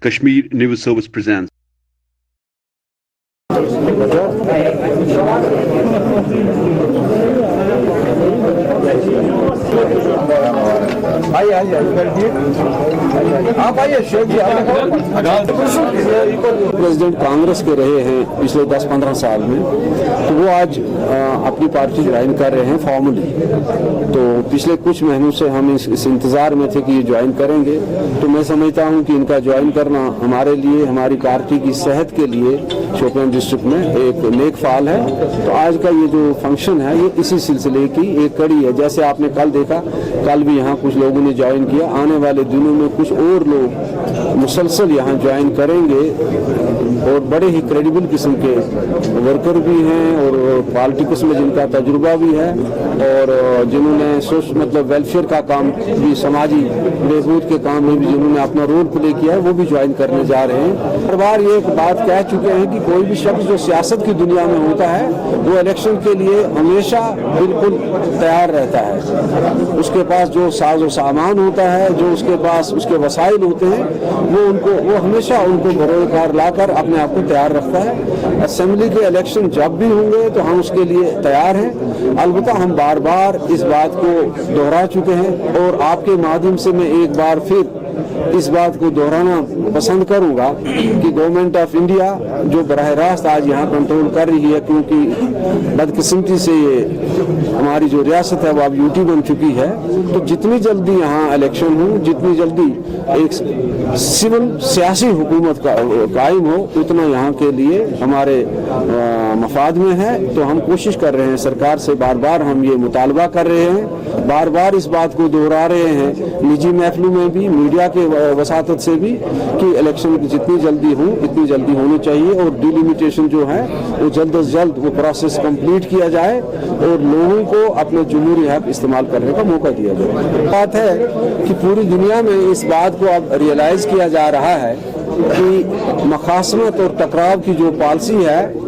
Kashmir News Service presents. President Congress के रहे हैं पिछले 10-15 साल में, तो वो आज अपनी पार्टी ज्वाइन कर रहे हैं फॉर्मली। तो पिछले कुछ महीनों से हम इस इंतज़ार में थे कि ये ज्वाइन करेंगे। तो मैं समझता हूँ कि इनका ज्वाइन करना हमारे लिए, हमारी पार्टी की सेहत के लिए शोपियान डिस्ट्रिक्ट में एक नेक फाल है। तो आज का ये जो फंक्शन है ये इसी सिलसिले की एक कड़ी है। जैसे आपने कल देखा, कल भी यहाँ कुछ लोगों ने ज्वाइन किया, आने वाले दिनों में कुछ और लोग मुसलसल यहाँ ज्वाइन करेंगे और बड़े ही क्रेडिबल किस्म के वर्कर भी हैं और पॉलिटिक्स में जिनका तजुर्बा भी है और जिन्होंने मतलब वेलफेयर का काम भी, समाजी बहबूद के काम में भी जिन्होंने अपना रोल प्ले किया है, वो भी ज्वाइन करने जा रहे हैं। हर बार ये एक बात कह चुके हैं कि कोई भी शख्स जो सियासत की दुनिया में होता है वो इलेक्शन के लिए हमेशा बिल्कुल तैयार रहता है। उसके पास जो साजो सामान होता है, जो उसके पास उसके वसाइल होते हैं, वो हमेशा उनको बरोकार लाकर अपने आप को तैयार रखता है। असेंबली के इलेक्शन जब भी होंगे तो हम उसके लिए तैयार हैं। अलबत्ता हम बार बार इस बात को दोहरा चुके हैं और आपके माध्यम से मैं एक बार फिर इस बात को दोहराना पसंद करूंगा कि गवर्नमेंट ऑफ इंडिया जो बराह रास्त आज यहाँ कंट्रोल कर रही है, क्योंकि बदकिस्मती से ये हमारी जो रियासत है वो अब यूटी बन चुकी है, तो जितनी जल्दी यहाँ इलेक्शन हो, जितनी जल्दी एक सिविल सियासी हुकूमत का कायम हो, उतना यहाँ के लिए हमारे मफाद में है। तो हम कोशिश कर रहे हैं, सरकार से बार बार हम ये मुतालबा कर रहे हैं, बार बार इस बात को दोहरा रहे हैं, निजी महफिलों में भी, मीडिया के वसातत से भी, कि इलेक्शन जितनी जल्दी हो इतनी जल्दी होनी चाहिए और डिलिमिटेशन जो है वो जल्द अज जल्द वो प्रोसेस कंप्लीट किया जाए और लोगों को अपने जमहूरी हक इस्तेमाल करने का मौका दिया जाए। बात है कि पूरी दुनिया में इस बात को अब रियलाइज किया जा रहा है कि मखासमत और टकराव की जो पॉलिसी है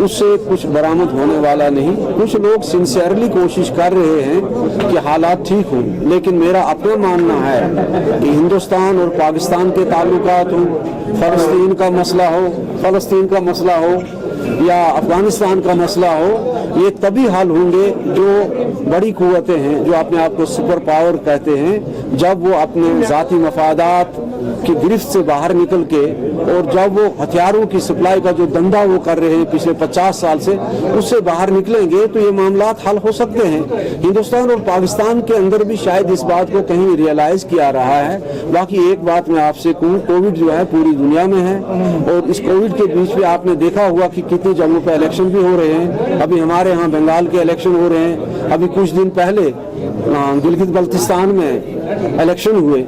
उससे कुछ बरामद होने वाला नहीं। कुछ लोग सिंसियरली कोशिश कर रहे हैं कि हालात ठीक हों, लेकिन मेरा अपना मानना है कि हिंदुस्तान और पाकिस्तान के ताल्लुकात हों, फ़लस्तीन का मसला हो या अफगानिस्तान का मसला हो, ये तभी हल होंगे जो बड़ी कुव्वतें हैं, जो अपने आप को सुपर पावर कहते हैं, जब वो अपने ज़ाती मफादात की गिरफ्त से बाहर निकल के और जब वो हथियारों की सप्लाई का जो धंधा वो कर रहे हैं पिछले 50 साल से, उससे बाहर निकलेंगे तो ये मामलात हल हो सकते हैं। हिंदुस्तान और पाकिस्तान के अंदर भी शायद इस बात को कहीं रियलाइज किया रहा है। बाकी एक बात मैं आपसे कहूँ, कोविड जो है पूरी दुनिया में है और इस कोविड के बीच में आपने देखा हुआ कि कितनी जगहों पर इलेक्शन भी हो रहे हैं। अभी हमारे यहाँ बंगाल के इलेक्शन हो रहे हैं, अभी कुछ दिन पहले गिलगित बल्तिस्तान में इलेक्शन हुए।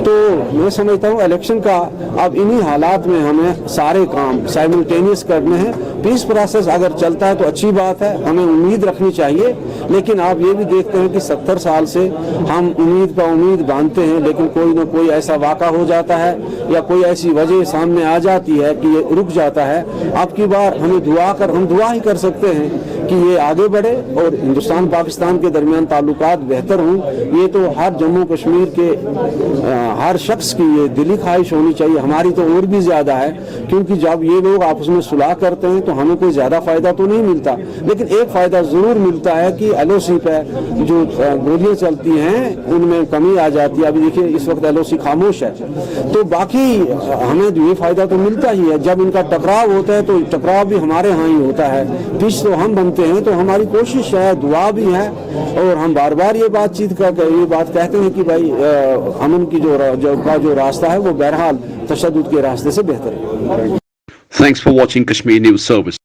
तो मैं समझता हूँ इलेक्शन का अब इन्हीं हालात में हमें सारे काम साइमल्टेनियस करने हैं। पीस प्रोसेस अगर चलता है तो अच्छी बात है, हमें उम्मीद रखनी चाहिए, लेकिन आप ये भी देखते हैं कि 70 साल से हम उम्मीद पर उम्मीद बांधते हैं, लेकिन कोई ना कोई ऐसा वाक़ा हो जाता है या कोई ऐसी वजह सामने आ जाती है कि ये रुक जाता है। अब की बार हम दुआ ही कर सकते हैं कि ये आगे बढ़े और हिंदुस्तान पाकिस्तान के दरमियान ताल्लुकात बेहतर हों। ये तो हर जम्मू कश्मीर के हर शख्स की ये दिली ख्वाहिश होनी चाहिए, हमारी तो और भी ज़्यादा है, क्योंकि जब ये लोग आपस में सुलह करते हैं तो हमें कोई ज़्यादा फ़ायदा तो नहीं मिलता, लेकिन एक फ़ायदा ज़रूर मिलता है कि LOC पे जो गोलियाँ चलती हैं उनमें कमी आ जाती है। अभी देखिए इस वक्त LOC खामोश है, तो बाकी हमें ये फ़ायदा तो मिलता ही है। जब इनका टकराव होता है तो टकराव भी हमारे यहाँ ही होता है, पिच तो हम बनते हैं। तो हमारी कोशिश है, दुआ भी है और हम बार बार ये बातचीत करके ये बात कहते हैं कि भाई अमन की जो रास्ता है वो बहरहाल तशद्दुद के रास्ते से बेहतर है। Thanks for watching Kashmir News Service.